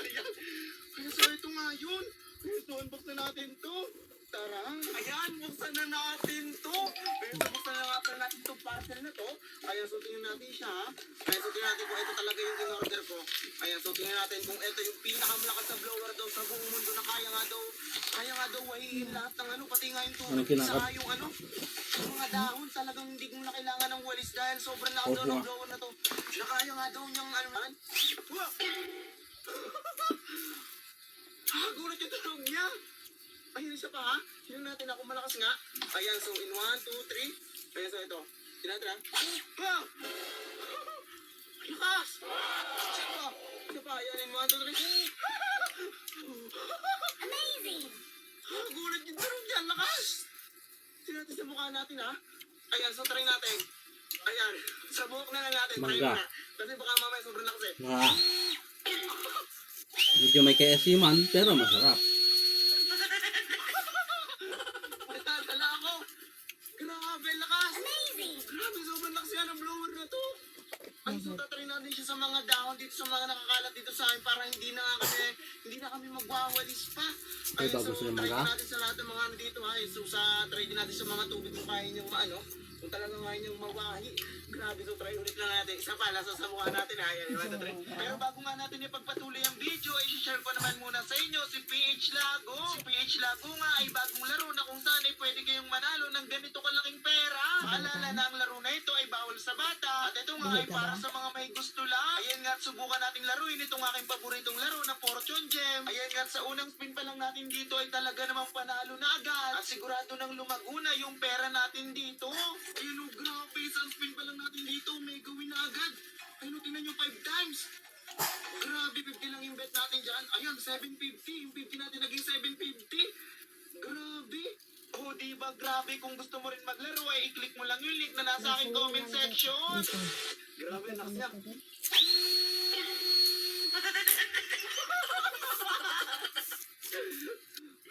Ayan. Kaya so ito nga yun. Ito, unbox na natin to. Tara. Ayan, buksan na natin to. Ito, buksan na natin to parcel na to. Ayan, so tingnan natin siya. Ayan, so tingnan natin kung ito talaga yung in-order ko. Ayan, so tingnan natin kung ito yung pinakamalakas na blower daw sa buong mundo na kaya nga daw wahiin lahat ng ano, pati nga yung tubig. Saka yung ano, yung mga dahon, talagang hindi mo na kailangan ng walis dahil sobrang lakas daw ng blower na to. Nakaya nga daw niyang ano man. Gulat yung tanong niya. Ayun siya pa ha. Tingnan natin ako malakas nga. Ayan, so in 1, 2, 3. Ayan, so ito. Tingnan natin ha. Lakas! Siya pa. Ayan, in 1, 2, 3. Amazing! Gulat yung tanong niya. Lakas! Tingnan natin sa mukha natin ha. Ayan, so try natin. Ayan, sa buhok na lang natin. Try mo na. Kasi baka mamaya sobrang lakas eh. Medyo may KSC man, pero masarap. Natala ako. Grabe, lakas. Amazing. Grabe, sobrang lakas yan ang blower na to. Ay, so tatry natin siya sa mga dahon dito, sa mga nakakalat dito sa amin para hindi na kami magwawalis pa. Ay, so try natin sa lahat ng mga ano dito. Ay, so try din natin sa mga tubig kung kaya niyong maano. Kung talagang kaya niyong mawahi. Grabe, so try ulit lang natin. Isa pa, nasa sa mukha natin. Ayan, pero bago nga natin ipagpatuloy ang video, i-share ko naman muna sa inyo si PH Lago. Si PH Lago nga ay bagong laro na kung saan ay pwede kayong manalo ng ganito kalaking pera. Paalala na ang laro na ito ay bawal sa bata. At ito nga ay para sa mga may gusto lang. Ayan nga, subukan nating laruin itong aking paboritong laro na Fortune Gem. Ayan nga, sa unang spin pa lang natin dito ay talaga namang panalo na agad. At sigurado nang lumaguna yung pera natin dito. Ayun o, grabe, isang spin pa lang natin dito, may gawin na agad. Ayun o, tingnan nyo, 5 times. Grabe, 50 lang yung bet natin dyan. Ayun, 750. Yung 50 natin naging 750. Grabe. Oh, diba, grabe. Kung gusto mo rin maglaro, ay i-click mo lang yung link na nasa aking comment section. Grabe, lakas niya.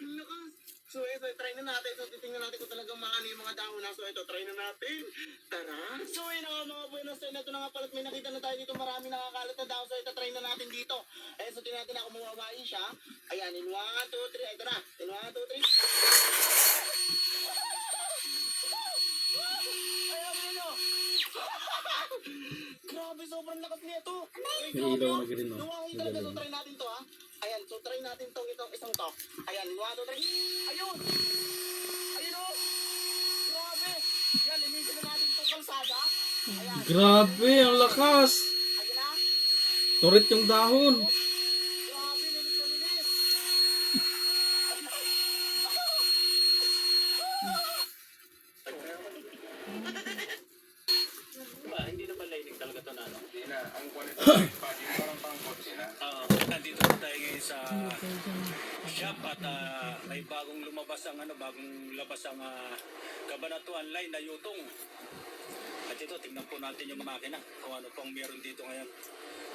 Lakas. So, ito, try na natin. So, titingnan natin kung talagang maano yung mga dahon na. So, ito, try na natin. Tara. So, yun nga mga buenos. Ito na nga pala't may nakita na tayo dito. Marami nakakalat na dahon. So, ito, try na natin dito. Ayan, so, tingnan natin ako mawawain siya. Ayan, in 1, 2, 3. Ito na. In 1, 2, 3. Ayan, yun o. Grabe, sobrang lakas niya ito. May ilaw na green, no? Luwangin talaga. So, try natin to, ha. Ayan, so, try natin itong isang to. Ayan, 1, 2, 3. Ayun! Ayun o! Grabe! Yan, linisin na natin itong kalsada. Ayan. Grabe, ang lakas! Ayun na. Turit yung dahon. Grabe, linis na linis. Hindi naman lining talaga ito na ano. Hindi na. Ang quality ng body parang pang-kotse na. Nandito na tayo ngayon sa shop at may bagong lumabas ang bagong labas ang Kabanatuan Line na Yutong. At ito, tingnan po natin yung makina kung ano pang meron dito ngayon.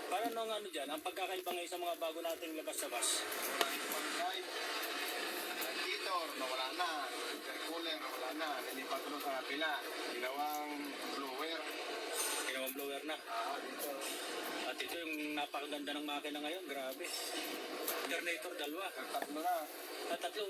Para nung dyan, ang pagkakaiba ngayon sa mga bago nating labas-labas. Marami pang drive. Radiator, nawala na. Intercooler, nawala na. Nilipat ko sa kapila. Ginawang blower. Ginawang blower na. Dito. At ito yung napakaganda ng makina ngayon, grabe. Alternator, dalawa. Tatlo na. Tatlo.